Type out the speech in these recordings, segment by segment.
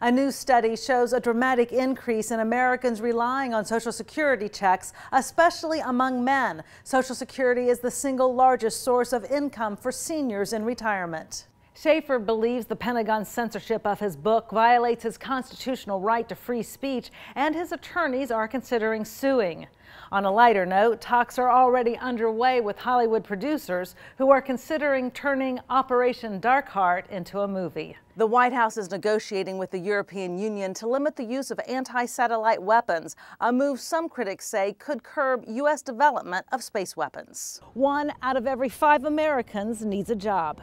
A new study shows a dramatic increase in Americans relying on Social Security checks, especially among men. Social Security is the single largest source of income for seniors in retirement. Schaefer believes the Pentagon's censorship of his book violates his constitutional right to free speech, and his attorneys are considering suing. On a lighter note, talks are already underway with Hollywood producers who are considering turning Operation Dark Heart into a movie. The White House is negotiating with the European Union to limit the use of anti-satellite weapons, a move some critics say could curb U.S. development of space weapons. 1 out of every 5 Americans needs a job.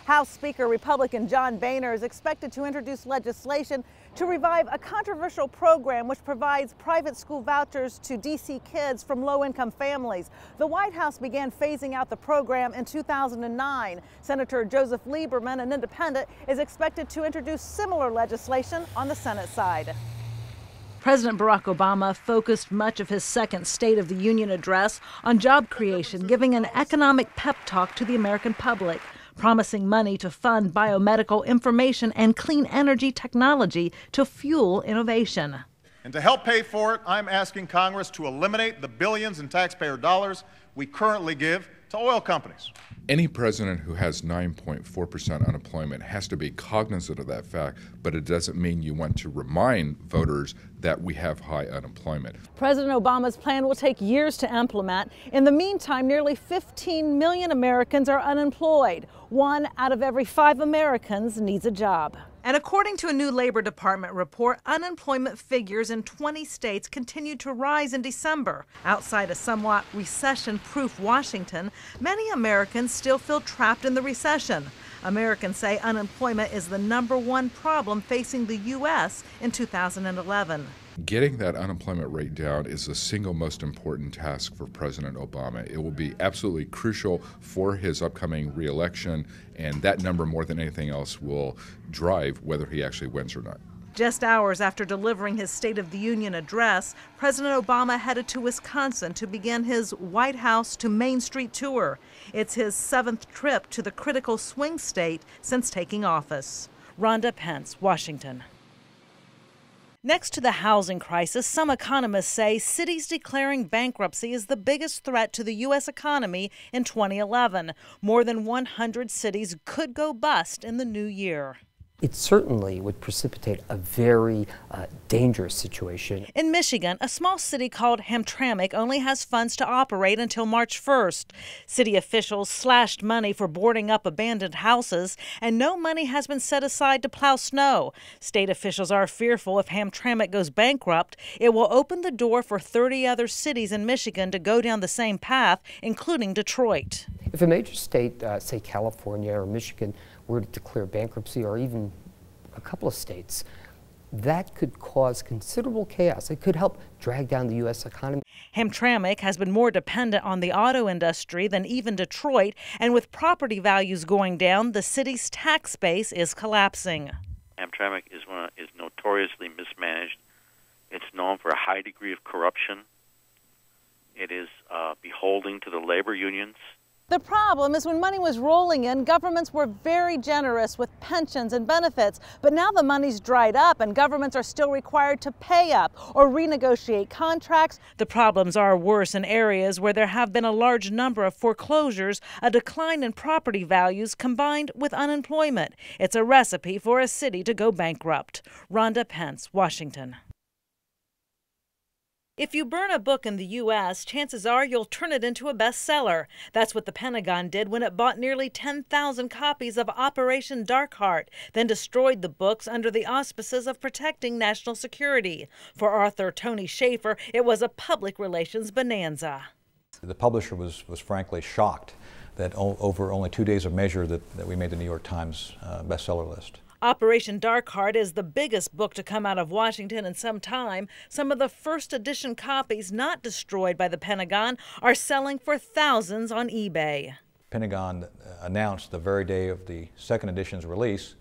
House Speaker Republican John Boehner is expected to introduce legislation to revive a controversial program which provides private school vouchers to D.C. kids from low-income families. The White House began phasing out the program in 2009. Senator Joseph Lieberman, an independent, is expected to introduce similar legislation on the Senate side. President Barack Obama focused much of his second State of the Union address on job creation, giving an economic pep talk to the American public, promising money to fund biomedical information and clean energy technology to fuel innovation. And to help pay for it, I'm asking Congress to eliminate the billions in taxpayer dollars we currently give to oil companies. Any president who has 9.4% unemployment has to be cognizant of that fact, but it doesn't mean you want to remind voters that we have high unemployment. President Obama's plan will take years to implement. In the meantime, nearly 15 million Americans are unemployed. 1 out of every 5 Americans needs a job. And according to a new Labor Department report, unemployment figures in 20 states continued to rise in December. Outside a somewhat recession-proof Washington, many Americans still feel trapped in the recession. Americans say unemployment is the #1 problem facing the U.S. in 2011. Getting that unemployment rate down is the single most important task for President Obama. It will be absolutely crucial for his upcoming re-election, and that number, more than anything else, will drive whether he actually wins or not. Just hours after delivering his State of the Union address, President Obama headed to Wisconsin to begin his White House to Main Street tour. It's his 7th trip to the critical swing state since taking office. Rhonda, Pence, Washington. Next to the housing crisis, some economists say cities declaring bankruptcy is the biggest threat to the U.S. economy in 2011. More than 100 cities could go bust in the new year. It certainly would precipitate a very dangerous situation. In Michigan, a small city called Hamtramck only has funds to operate until March 1st. City officials slashed money for boarding up abandoned houses, and no money has been set aside to plow snow. State officials are fearful if Hamtramck goes bankrupt, it will open the door for 30 other cities in Michigan to go down the same path, including Detroit. If a major state, say California or Michigan, were to declare bankruptcy, or even a couple of states, that could cause considerable chaos. It could help drag down the U.S. economy. Hamtramck has been more dependent on the auto industry than even Detroit, and with property values going down, the city's tax base is collapsing. Hamtramck is notoriously mismanaged. It's known for a high degree of corruption. It is beholden to the labor unions. The problem is when money was rolling in, governments were very generous with pensions and benefits. But now the money's dried up and governments are still required to pay up or renegotiate contracts. The problems are worse in areas where there have been a large number of foreclosures, a decline in property values combined with unemployment. It's a recipe for a city to go bankrupt. Rhonda, Pence, Washington. If you burn a book in the U.S., chances are you'll turn it into a bestseller. That's what the Pentagon did when it bought nearly 10,000 copies of Operation Dark Heart, then destroyed the books under the auspices of protecting national security. For author Tony Schaefer, it was a public relations bonanza. The publisher was frankly shocked that over only 2 days of measure that we made the New York Times bestseller list. Operation Dark Heart is the biggest book to come out of Washington in some time. Some of the first edition copies not destroyed by the Pentagon are selling for thousands on eBay. Pentagon announced the very day of the second edition's release,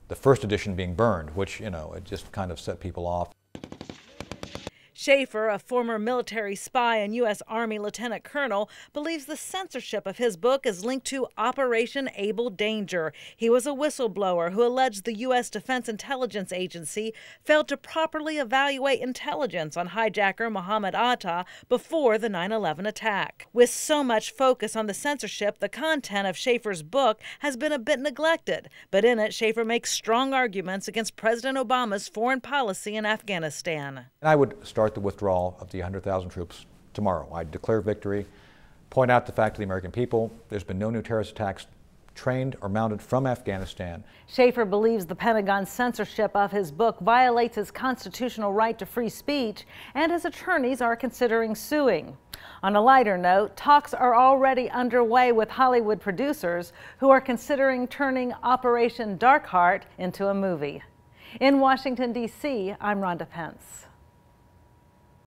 the first edition being burned, which, it just kind of set people off. Schaefer, a former military spy and U.S. Army lieutenant colonel, believes the censorship of his book is linked to Operation Able Danger. He was a whistleblower who alleged the U.S. Defense Intelligence Agency failed to properly evaluate intelligence on hijacker Mohammed Atta before the 9/11 attack. With so much focus on the censorship, the content of Schaefer's book has been a bit neglected. But in it, Schaefer makes strong arguments against President Obama's foreign policy in Afghanistan. I would start the withdrawal of the 100,000 troops tomorrow. I'd declare victory, point out the fact to the American people there's been no new terrorist attacks trained or mounted from Afghanistan. Schaefer believes the Pentagon's censorship of his book violates his constitutional right to free speech, and his attorneys are considering suing. On a lighter note, talks are already underway with Hollywood producers who are considering turning Operation Dark Heart into a movie. In Washington, D.C., I'm Rhonda Pence.